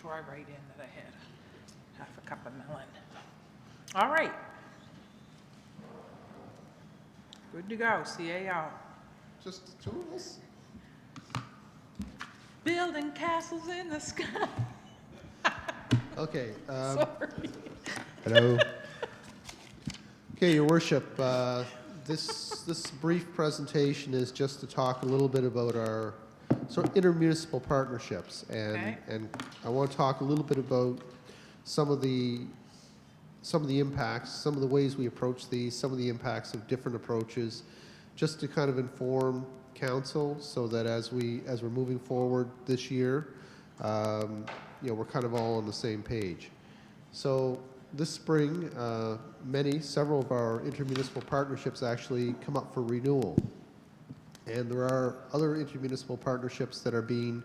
sure I write in that I had half a cup of melon. All right. Good to go, CAO. Just the two of us? Building castles in the sky. Okay. Sorry. Hello. Okay, Your Worship, this brief presentation is just to talk a little bit about our sort of intermunicipal partnerships, and I want to talk a little bit about some of the impacts, some of the ways we approach these, some of the impacts of different approaches, just to kind of inform council, so that as we're moving forward this year, we're kind of all on the same page. So this spring, several of our intermunicipal partnerships actually come up for renewal, and there are other intermunicipal partnerships that are being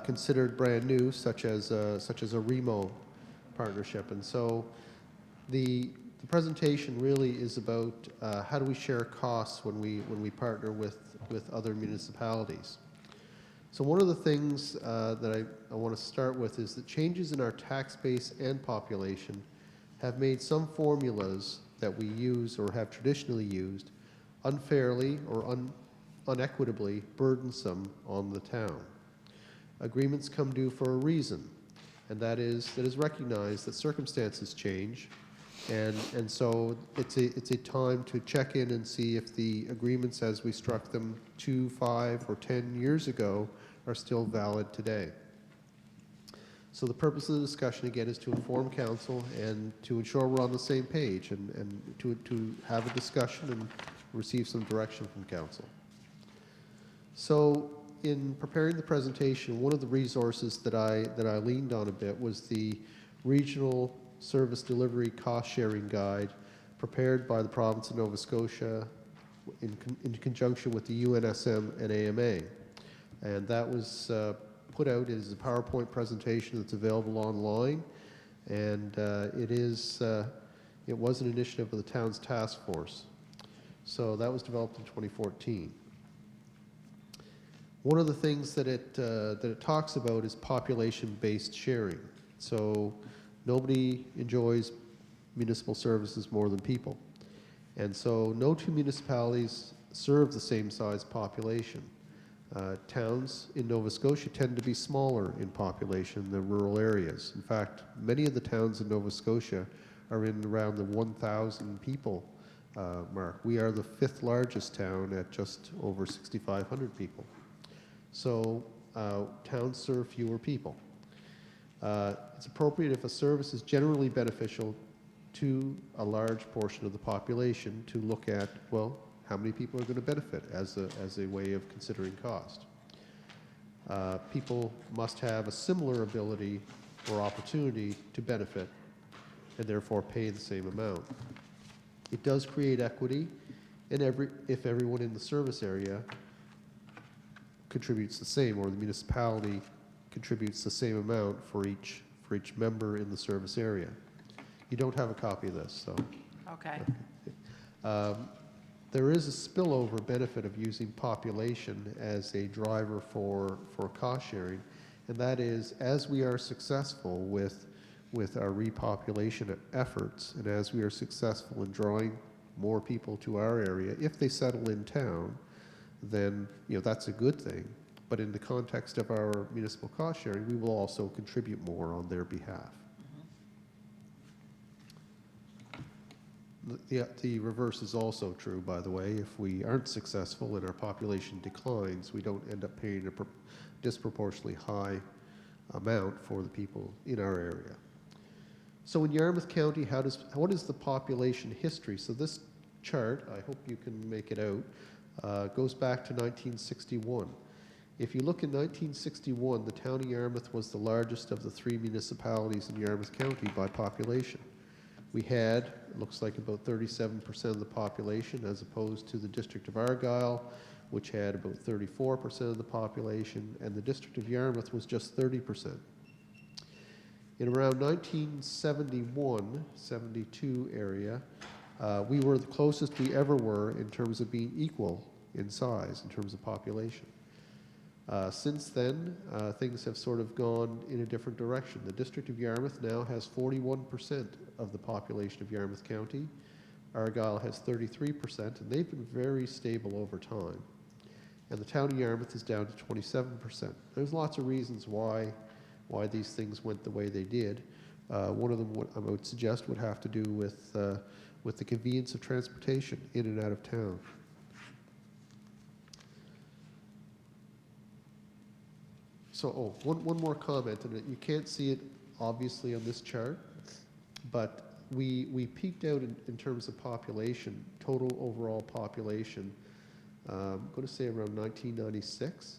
considered brand new, such as a REMO partnership. And so the presentation really is about how do we share costs when we partner with other municipalities. So one of the things that I want to start with is that changes in our tax base and population have made some formulas that we use or have traditionally used unfairly or unequitably burdensome on the town. Agreements come due for a reason, and that is recognized that circumstances change, and so it's a time to check in and see if the agreements as we struck them 2, 5, or 10 years ago are still valid today. So the purpose of the discussion again is to inform council and to ensure we're on the same page, and to have a discussion and receive some direction from council. So in preparing the presentation, one of the resources that I leaned on a bit was the Regional Service Delivery Cost Sharing Guide prepared by the province of Nova Scotia in conjunction with the UNSM and AMA. And that was put out as a PowerPoint presentation that's available online, and it was an initiative of the town's task force. So that was developed in 2014. One of the things that it talks about is population-based sharing. So nobody enjoys municipal services more than people. And so no two municipalities serve the same size population. Towns in Nova Scotia tend to be smaller in population than rural areas. In fact, many of the towns in Nova Scotia are in around the 1,000 people mark. We are the 5th largest town at just over 6,500 people. So towns serve fewer people. It's appropriate if a service is generally beneficial to a large portion of the population to look at, well, how many people are going to benefit as a way of considering cost. People must have a similar ability or opportunity to benefit and therefore pay the same amount. It does create equity if everyone in the service area contributes the same, or the municipality contributes the same amount for each member in the service area. You don't have a copy of this, so. Okay. There is a spillover benefit of using population as a driver for cost sharing, and that is, as we are successful with our repopulation efforts, and as we are successful in drawing more people to our area, if they settle in town, then that's a good thing. But in the context of our municipal cost sharing, we will also contribute more on their behalf. The reverse is also true, by the way. If we aren't successful and our population declines, we don't end up paying a disproportionately high amount for the people in our area. So in Yarmouth County, what is the population history? So this chart, I hope you can make it out, goes back to 1961. If you look in 1961, the town of Yarmouth was the largest of the 3 municipalities in Yarmouth County by population. We had, it looks like, about 37% of the population, as opposed to the District of Argyll, which had about 34% of the population, and the District of Yarmouth was just 30%. In around 1971, 72 area, we were the closest we ever were in terms of being equal in size, in terms of population. Since then, things have sort of gone in a different direction. The District of Yarmouth now has 41% of the population of Yarmouth County. Argyll has 33%, and they've been very stable over time. And the town of Yarmouth is down to 27%. There's lots of reasons why these things went the way they did. One of them, I would suggest, would have to do with the convenience of transportation in and out of town. So, one more comment, and you can't see it obviously on this chart, but we peaked out in terms of population, total overall population, I'm going to say around 1996.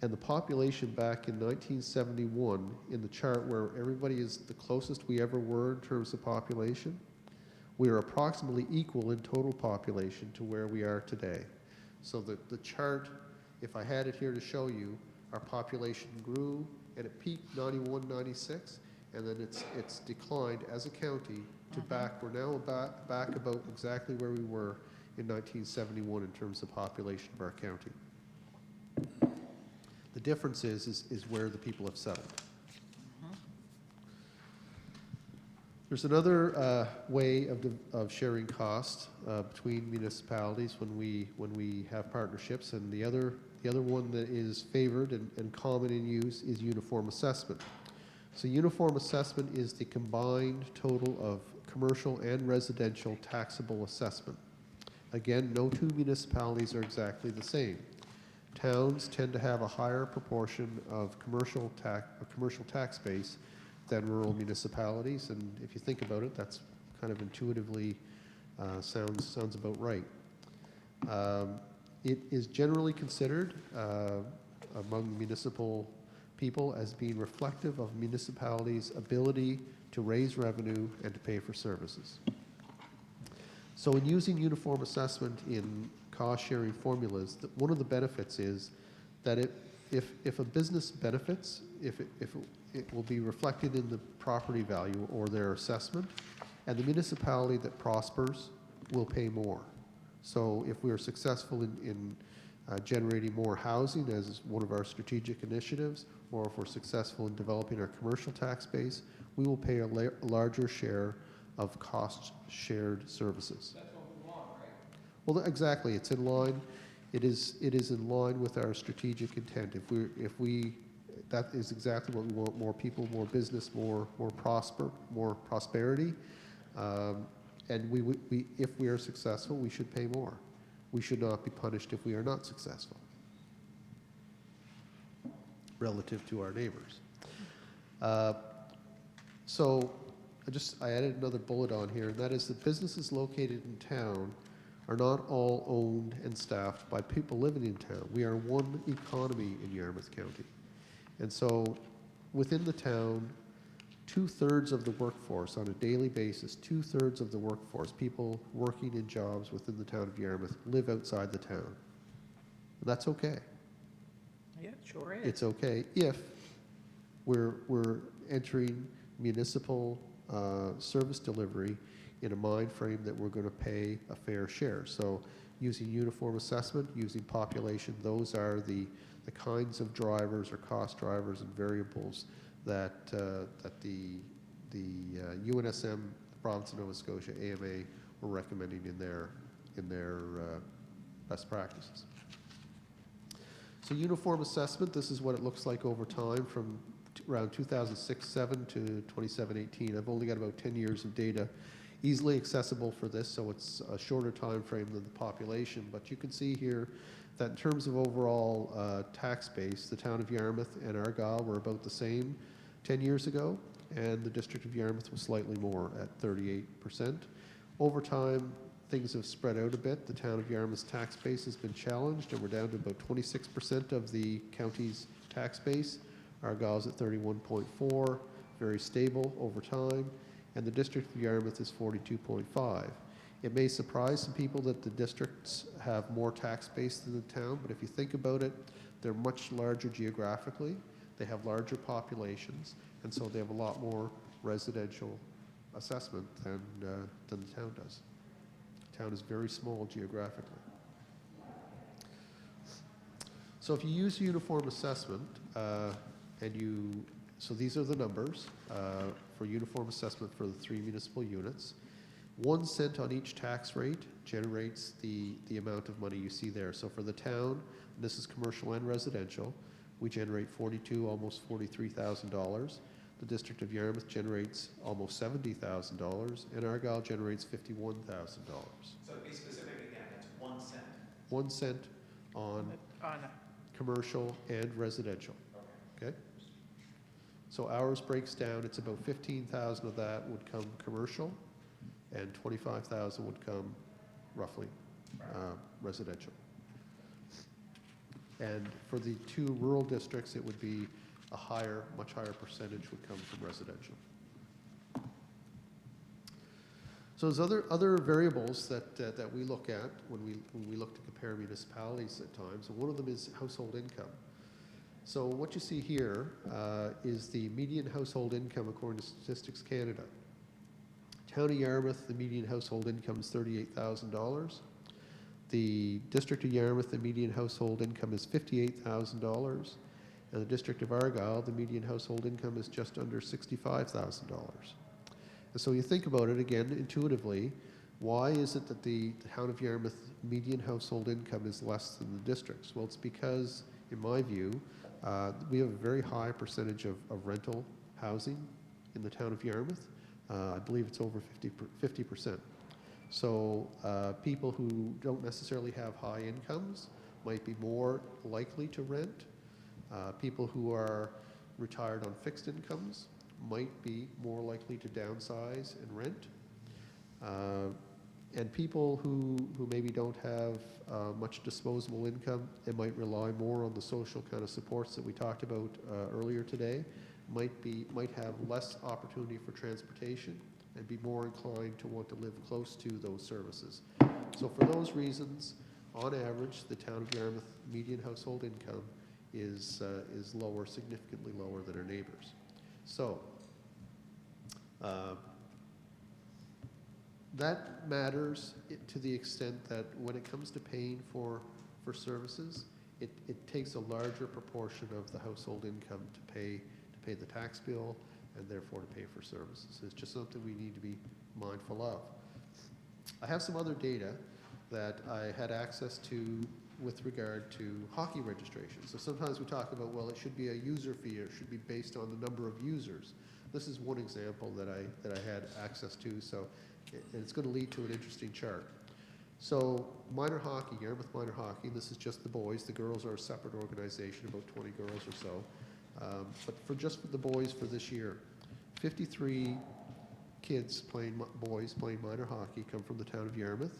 And the population back in 1971, in the chart where everybody is the closest we ever were in terms of population, we are approximately equal in total population to where we are today. So the chart, if I had it here to show you, our population grew and it peaked 91, 96, and then it's declined as a county to we're now back about exactly where we were in 1971 in terms of population of our county. The difference is where the people have settled. There's another way of sharing costs between municipalities when we have partnerships, and the other one that is favored and common in use is uniform assessment. So uniform assessment is the combined total of commercial and residential taxable assessment. Again, no two municipalities are exactly the same. Towns tend to have a higher proportion of commercial tax base than rural municipalities, and if you think about it, that's kind of intuitively sounds about right. It is generally considered among municipal people as being reflective of municipalities' ability to raise revenue and to pay for services. So in using uniform assessment in cost-sharing formulas, one of the benefits is that if a business benefits, if it will be reflected in the property value or their assessment, and the municipality that prospers will pay more. So if we are successful in generating more housing as one of our strategic initiatives, or if we're successful in developing our commercial tax base, we will pay a larger share of cost-shared services. That's what we want, right? Well, exactly. It's in line. It is in line with our strategic intent. If we that is exactly what we want: more people, more business, more prosperity. And if we are successful, we should pay more. We should not be punished if we are not successful relative to our neighbors. So I added another bullet on here, and that is that businesses located in town are not all owned and staffed by people living in town. We are one economy in Yarmouth County. And so within the town, 2/3 of the workforce on a daily basis, 2/3 of the workforce, people working in jobs within the town of Yarmouth, live outside the town. And that's okay. Yeah, it sure is. It's okay if we're entering municipal service delivery in a mind frame that we're going to pay a fair share. So using uniform assessment, using population, those are the kinds of drivers or cost drivers and variables that the UNSM, the Province of Nova Scotia, AMA, were recommending in their best practices. So uniform assessment, this is what it looks like over time from around 2006-07 to 27-18. I've only got about 10 years of data easily accessible for this, so it's a shorter time frame than the population. But you can see here that in terms of overall tax base, the town of Yarmouth and Argyll were about the same 10 years ago, and the District of Yarmouth was slightly more at 38%. Over time, things have spread out a bit. The town of Yarmouth's tax base has been challenged, and we're down to about 26% of the county's tax base. Argyll's at 31.4, very stable over time, and the District of Yarmouth is 42.5. It may surprise some people that the districts have more tax base than the town, but if you think about it, they're much larger geographically, they have larger populations, and so they have a lot more residential assessment than the town does. The town is very small geographically. So if you use uniform assessment, so these are the numbers for uniform assessment for the 3 municipal units. 1 cent on each tax rate generates the amount of money you see there. So for the town, and this is commercial and residential, we generate almost $43,000. The District of Yarmouth generates almost $70,000, and Argyle generates $51,000. So to be specific again, it's 1 cent. 1 cent on commercial and residential. Okay. So ours breaks down. It's about 15,000 of that would come commercial, and 25,000 would come roughly residential. And for the 2 rural districts, it would be much higher percentage would come from residential. So there's other variables that we look at when we look to compare municipalities at times, and one of them is household income. So what you see here is the median household income according to Statistics Canada. Town of Yarmouth, the median household income is $38,000. The District of Yarmouth, the median household income is $58,000. And the District of Argyle, the median household income is just under $65,000. And so you think about it again intuitively, why is it that the Town of Yarmouth median household income is less than the districts? Well, it's because, in my view, we have a very high percentage of rental housing in the Town of Yarmouth. I believe it's over 50%. So people who don't necessarily have high incomes might be more likely to rent. People who are retired on fixed incomes might be more likely to downsize and rent. And people who maybe don't have much disposable income and might rely more on the social kind of supports that we talked about earlier today, might have less opportunity for transportation and be more inclined to want to live close to those services. So for those reasons, on average, the Town of Yarmouth median household income is lower, significantly lower than our neighbors. So that matters to the extent that when it comes to paying for services, it takes a larger proportion of the household income to pay the tax bill and therefore to pay for services. It's just something we need to be mindful of. I have some other data that I had access to with regard to hockey registration. So sometimes we talk about, well, it should be a user fee, or it should be based on the number of users. This is one example that I had access to, so it's going to lead to an interesting chart. So minor hockey, Yarmouth minor hockey, this is just the boys. The girls are a separate organization, about 20 girls or so. But just for the boys for this year, 53 boys playing minor hockey come from the Town of Yarmouth,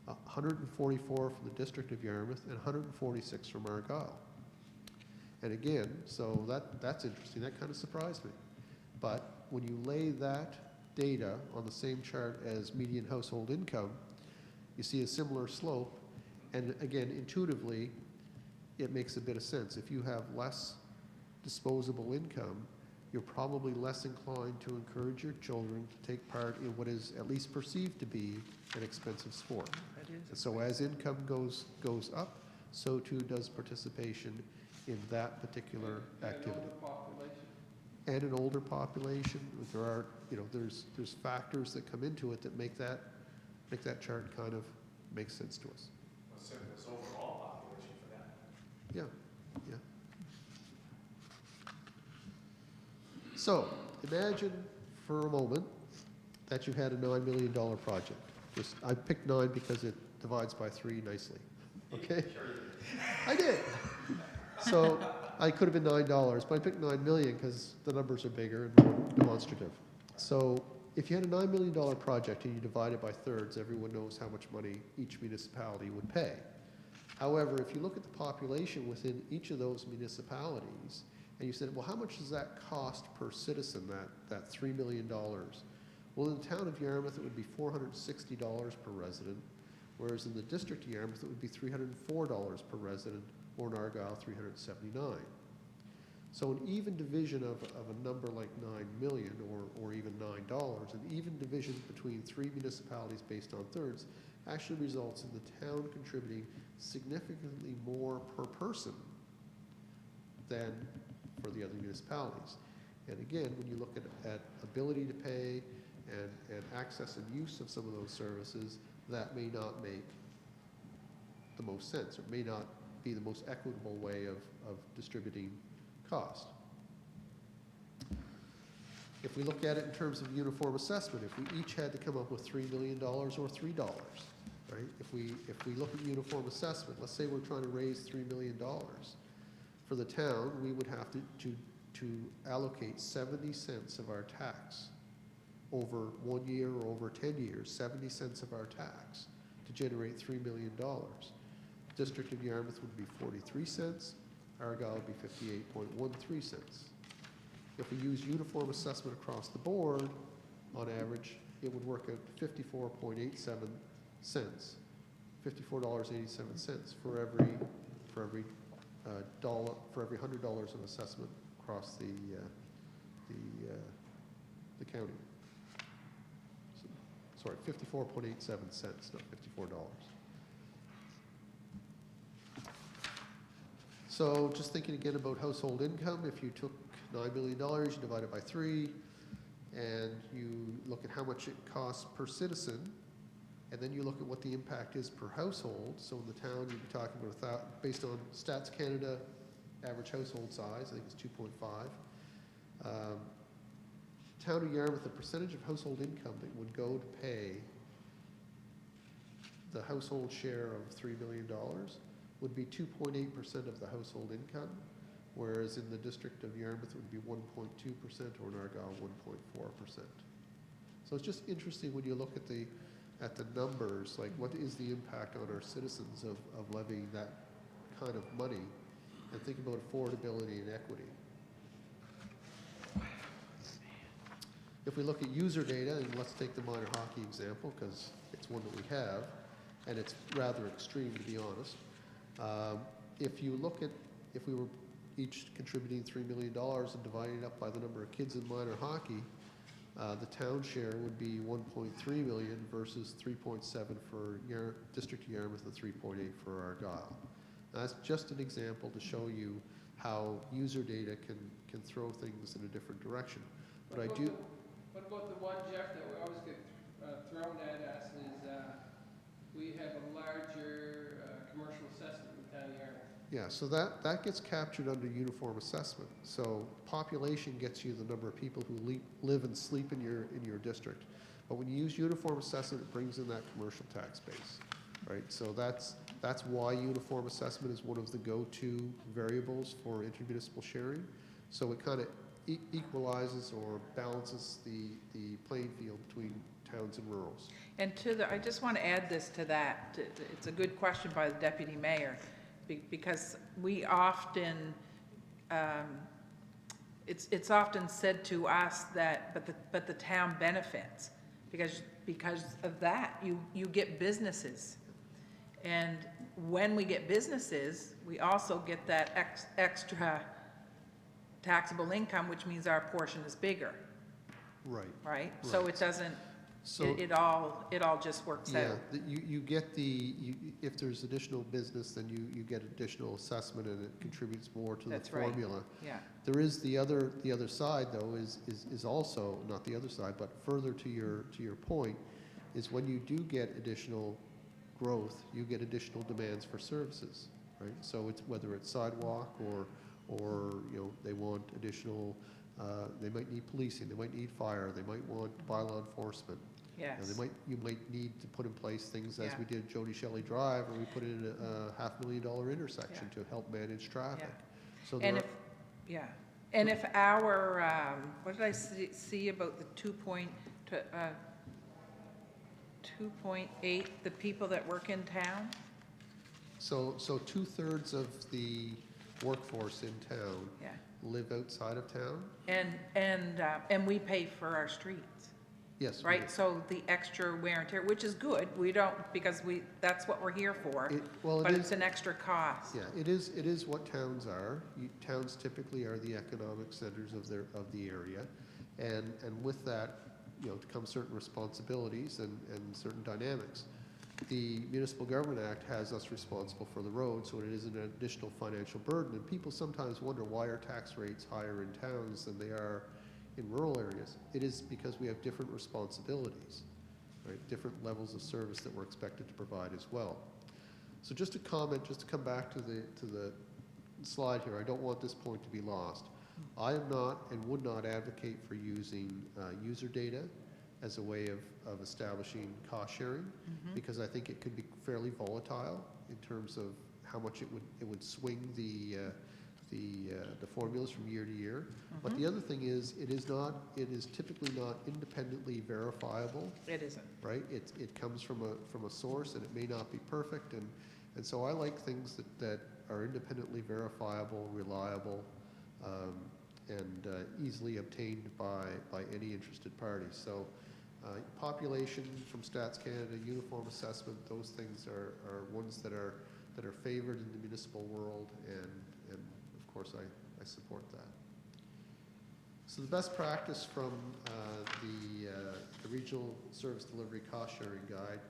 144 from the District of Yarmouth, and 146 from Argyle. And again, so that's interesting. That kind of surprised me. But when you lay that data on the same chart as median household income, you see a similar slope. And again, intuitively, it makes a bit of sense. If you have less disposable income, you're probably less inclined to encourage your children to take part in what is at least perceived to be an expensive sport. And so as income goes up, so too does participation in that particular activity. And an older population. There are, there's factors that come into it that make that chart kind of make sense to us. What's the overall population for that? Yeah, yeah. So imagine for a moment that you had a $9 million project. I picked 9 because it divides by 3 nicely. Okay? I did. So I could have been $9, but I picked $9 million because the numbers are bigger and more demonstrative. So if you had a $9 million project and you divide it by thirds, everyone knows how much money each municipality would pay. However, if you look at the population within each of those municipalities, and you said, well, how much does that cost per citizen, that $3 million? Well, in the Town of Yarmouth, it would be $460 per resident, whereas in the District of Yarmouth, it would be $304 per resident, or in Argyle, $379. So an even division of a number like 9 million or even $9, an even division between 3 municipalities based on thirds actually results in the town contributing significantly more per person than for the other municipalities. And again, when you look at ability to pay and access and use of some of those services, that may not make the most sense, or may not be the most equitable way of distributing cost. If we look at it in terms of uniform assessment, if we each had to come up with $3 million or $3, right? If we look at uniform assessment, let's say we're trying to raise $3 million. For the town, we would have to allocate 70 cents of our tax over 1 year or over 10 years, 70 cents of our tax to generate $3 million. District of Yarmouth would be 43 cents, Argyle would be 58.13 cents. If we use uniform assessment across the board, on average, it would work at 54.87 cents, $54.87 for every dollar, for every $100 of assessment across the county. So, sorry, 54.87 cents, not $54. So just thinking again about household income, if you took $9 million, you divide it by 3, and you look at how much it costs per citizen, and then you look at what the impact is per household. So in the town, you'd be talking about, based on Stats Canada average household size, I think it's 2.5. Town of Yarmouth, the percentage of household income that would go to pay the household share of $3 million would be 2.8% of the household income, whereas in the District of Yarmouth it would be 1.2%, or in Argyle 1.4%. So it's just interesting when you look at the numbers, like what is the impact on our citizens of levying that kind of money, and think about affordability and equity. If we look at user data, and let's take the minor hockey example because it's one that we have, and it's rather extreme to be honest. If we were each contributing $3 million and dividing it up by the number of kids in minor hockey, the town share would be 1.3 million versus 3.7 for District of Yarmouth and 3.8 for Argyle. Now, that's just an example to show you how user data can throw things in a different direction. But I do. What about the one, Jeff, that we always get thrown at us is we have a larger commercial assessment in the town of Yarmouth. Yeah, so that gets captured under uniform assessment. So population gets you the number of people who live and sleep in your district. But when you use uniform assessment, it brings in that commercial tax base, right? So that's why uniform assessment is one of the go-to variables for intermunicipal sharing. So it kind of equalizes or balances the playing field between towns and rurals. And I just want to add this to that. It's a good question by the Deputy Mayor, because we often, it's often said to us that, but the town benefits because of that. You get businesses, and when we get businesses, we also get that extra taxable income, which means our portion is bigger. Right. Right. So it doesn't. So it all just works out. Yeah, you get if there's additional business, then you get additional assessment, and it contributes more to the formula. Yeah. There is the other side though is also not the other side, but further to your point, is when you do get additional growth, you get additional demands for services, right? So it's whether it's sidewalk or they want additional. They might need policing, they might need fire, they might want bylaw enforcement. Yes. You might need to put in place things as we did Jody Shelley Drive, where we put in a $500,000 intersection to help manage traffic. So and if our what did I see about the 2.8, the people that work in town? So 2/3 of the workforce in town live outside of town. And we pay for our streets. Yes. Right. So the extra wear and tear, which is good, we don't, because that's what we're here for. But it's an extra cost. Yeah, it is what towns are. Towns typically are the economic centers of the area, and with that, come certain responsibilities and certain dynamics. the Municipal Government Act has us responsible for the road, so it is an additional financial burden. And people sometimes wonder why are tax rates higher in towns than they are in rural areas. It is because we have different responsibilities, right? Different levels of service that we're expected to provide as well. So just to comment, just to come back to the slide here, I don't want this point to be lost. I am not and would not advocate for using user data as a way of establishing cost sharing, because I think it could be fairly volatile in terms of how much it would swing the formulas from year to year. But the other thing is, it is typically not independently verifiable. It isn't. Right? It comes from a source, and it may not be perfect, and so I like things that are independently verifiable, reliable, and easily obtained by any interested party. So population from Stats Canada, uniform assessment, those things are ones that are favored in the municipal world, and of course I support that. So the best practice from the Regional Service Delivery Cost Sharing Guide,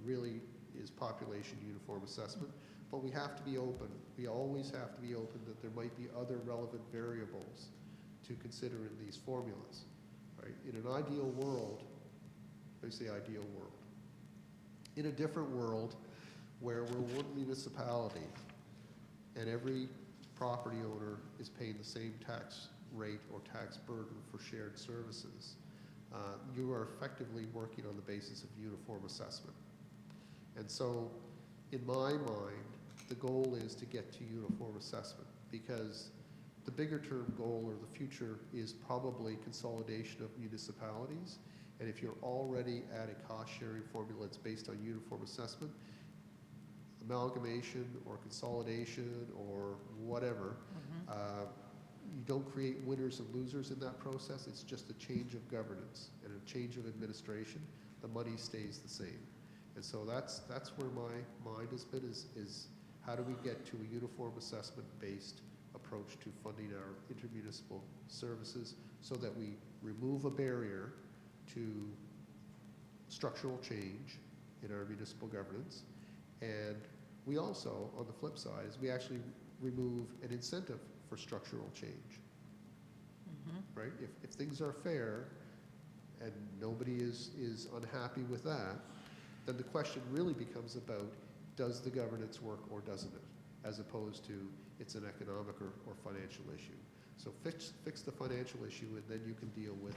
really is population uniform assessment. But we have to be open. We always have to be open that there might be other relevant variables to consider in these formulas, right? In an ideal world, I say ideal world, in a different world where we're one municipality and every property owner is paying the same tax rate or tax burden for shared services, you are effectively working on the basis of uniform assessment. And so, in my mind, the goal is to get to uniform assessment, because the bigger term goal or the future is probably consolidation of municipalities. And if you're already at a cost sharing formula that's based on uniform assessment, amalgamation or consolidation or whatever, you don't create winners and losers in that process. It's just a change of governance and a change of administration. The money stays the same. And so that's where my mind has been, is how do we get to a uniform assessment-based approach to funding our intermunicipal services so that we remove a barrier to structural change in our municipal governance. And we also, on the flip side, is we actually remove an incentive for structural change, right? If things are fair and nobody is unhappy with that, then the question really becomes about, does the governance work or doesn't it, as opposed to it's an economic or financial issue. So fix the financial issue, and then you can deal with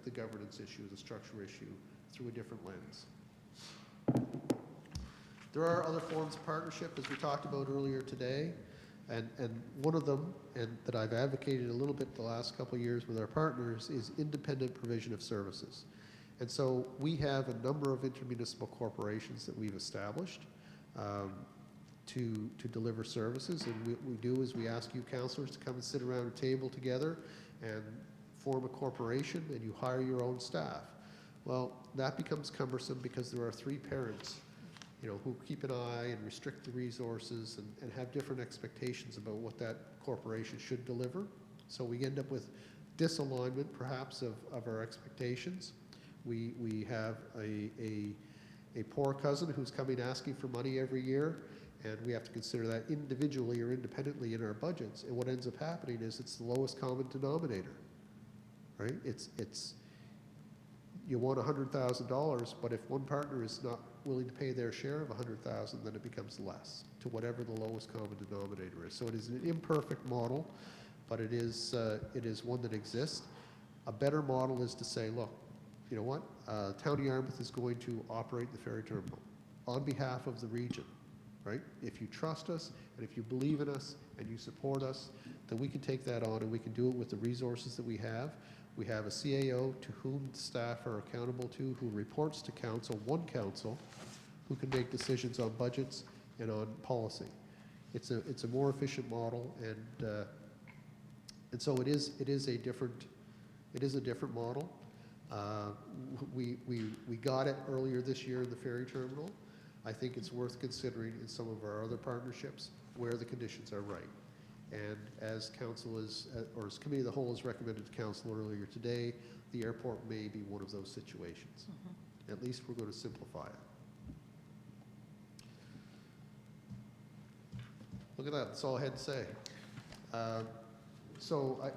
the governance issue, the structure issue, through a different lens. There are other forms of partnership, as we talked about earlier today, and one of them, and that I've advocated a little bit the last couple of years with our partners, is independent provision of services. And so we have a number of intermunicipal corporations that we've established to deliver services, and what we do is we ask you councillors to come and sit around a table together and form a corporation, and you hire your own staff. Well, that becomes cumbersome because there are three parents, who keep an eye and restrict the resources and have different expectations about what that corporation should deliver. So we end up with disalignment, perhaps, of our expectations. We have a poor cousin who's coming asking for money every year, and we have to consider that individually or independently in our budgets. And what ends up happening is it's the lowest common denominator, right? It's you want $100,000, but if one partner is not willing to pay their share of $100,000, then it becomes less to whatever the lowest common denominator is. So it is an imperfect model, but it is one that exists. A better model is to say, look, you know what? Town of Yarmouth is going to operate the ferry terminal on behalf of the region, right? If you trust us and if you believe in us and you support us, then we can take that on and we can do it with the resources that we have. We have a CAO to whom the staff are accountable to, who reports to council, one council, who can make decisions on budgets and on policy. It's a more efficient model, and so it is a different model. We got it earlier this year in the ferry terminal. I think it's worth considering in some of our other partnerships where the conditions are right. And as council or as committee of the whole has recommended to council earlier today, the airport may be one of those situations. At least we're going to simplify it. Look at that, that's all I had to say. So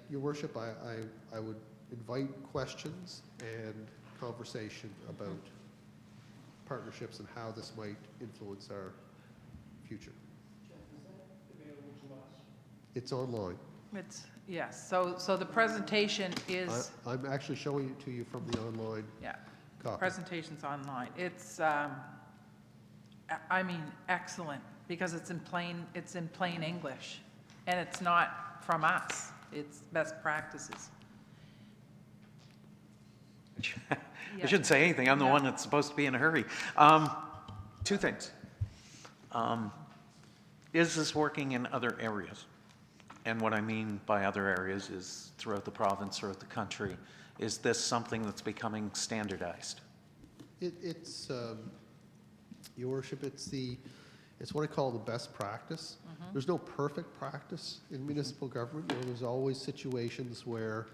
Your Worship, I would invite questions and conversation about partnerships and how this might influence our future. It's online. It's, yes, so the presentation is, I'm actually showing it to you from the online yeah, copy. presentation's online. It's, I mean, excellent, because it's in plain English, and it's not from us, it's best practices. I shouldn't say anything, I'm the one that's supposed to be in a hurry. Two things. Is this working in other areas? And what I mean by other areas is throughout the province, throughout the country. Is this something that's becoming standardized? It's, Your Worship, it's what I call the best practice. There's no perfect practice in municipal government. You know, there's always situations where,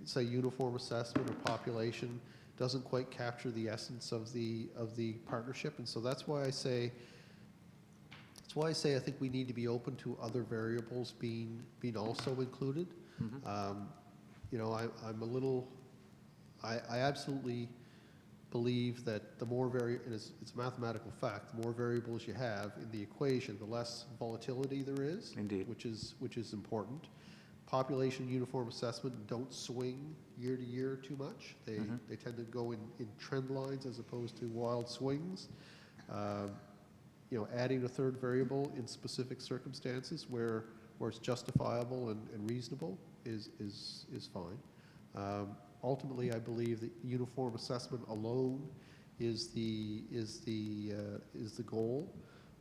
say, uniform assessment or population doesn't quite capture the essence of the partnership, and so that's why I say I think we need to be open to other variables being also included. You know, I absolutely believe that the more and it's a mathematical fact, the more variables you have in the equation, the less volatility there is. Indeed. Which is important. Population uniform assessment don't swing year to year too much. They tend to go in trend lines as opposed to wild swings. You know, adding a third variable in specific circumstances where it's justifiable and reasonable is fine. Ultimately, I believe that uniform assessment alone is the goal,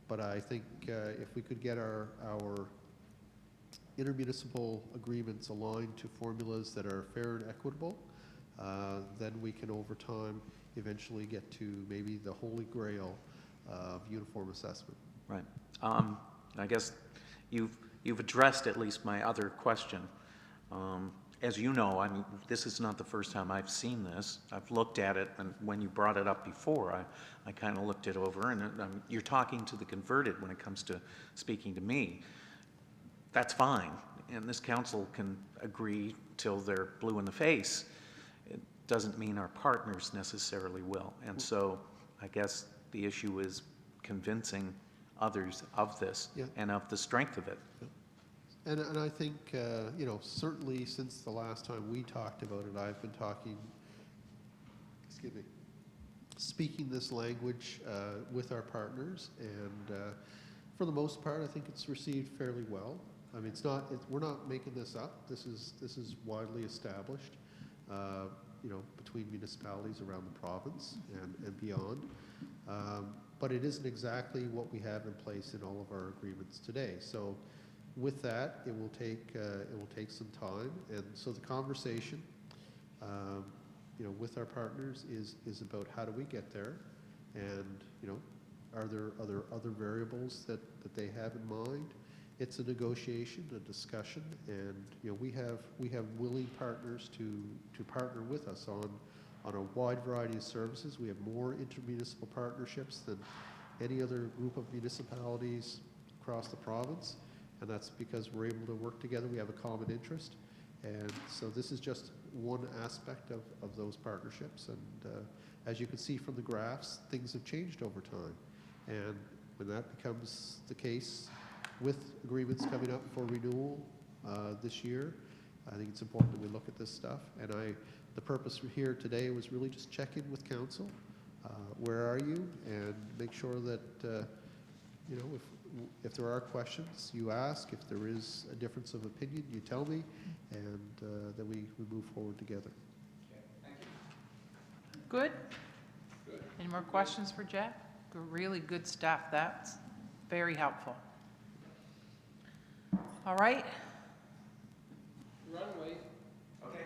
but I think if we could get our intermunicipal agreements aligned to formulas that are fair and equitable, then we can over time eventually get to maybe the holy grail of uniform assessment. Right. I guess you've addressed at least my other question. As you know, I mean, this is not the first time I've seen this. I've looked at it, and when you brought it up before, I kind of looked it over, and you're talking to the converted when it comes to speaking to me. That's fine, and this council can agree till they're blue in the face. It doesn't mean our partners necessarily will, and so I guess the issue is convincing others of this and of the strength of it. And I think, you know, certainly since the last time we talked about it, I've been speaking this language with our partners, and for the most part, I think it's received fairly well. I mean, we're not making this up. This is widely established, you know, between municipalities around the province and beyond. But it isn't exactly what we have in place in all of our agreements today. So with that, it will take some time, and so the conversation, you know, with our partners is about how do we get there, and you know, are there other variables that they have in mind? It's a negotiation, a discussion, and you know, we have willing partners to partner with us on a wide variety of services. We have more intermunicipal partnerships than any other group of municipalities across the province. And that's because we're able to work together, we have a common interest. And so this is just one aspect of those partnerships. And as you can see from the graphs, things have changed over time. And when that becomes the case with agreements coming up for renewal this year, I think it's important that we look at this stuff. And the purpose here today was really just check in with council. Where are you? And make sure that, you know, if there are questions, you ask. If there is a difference of opinion, you tell me, and then we move forward together. Okay, thank you. Good? Good. Any more questions for Jeff? Really good stuff. That's very helpful. All right. Runway, Okay.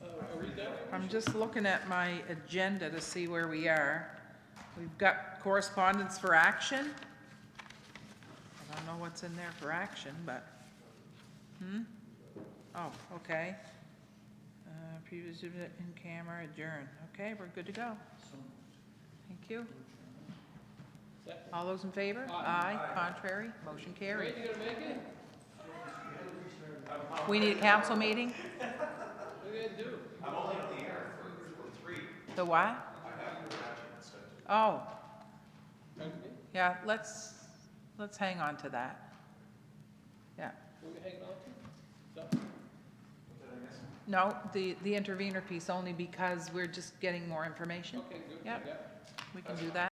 are we done? I'm just looking at my agenda to see where we are. We've got correspondence for action. I don't know what's in there for action, but, oh, okay. Previous in camera adjourn. Okay, we're good to go. Thank you. Second. All those in favor? Aye. Contrary? Motion carried. Wayne, you gonna make it? We need a council meeting? What are you gonna do? I'm only on the air for 3. The what? Oh, Pardon me? yeah, let's hang on to that. Yeah. What are we hanging on to? So, No, the intervener piece only because we're just getting more information. okay, good. Yep. Yeah. We can do that.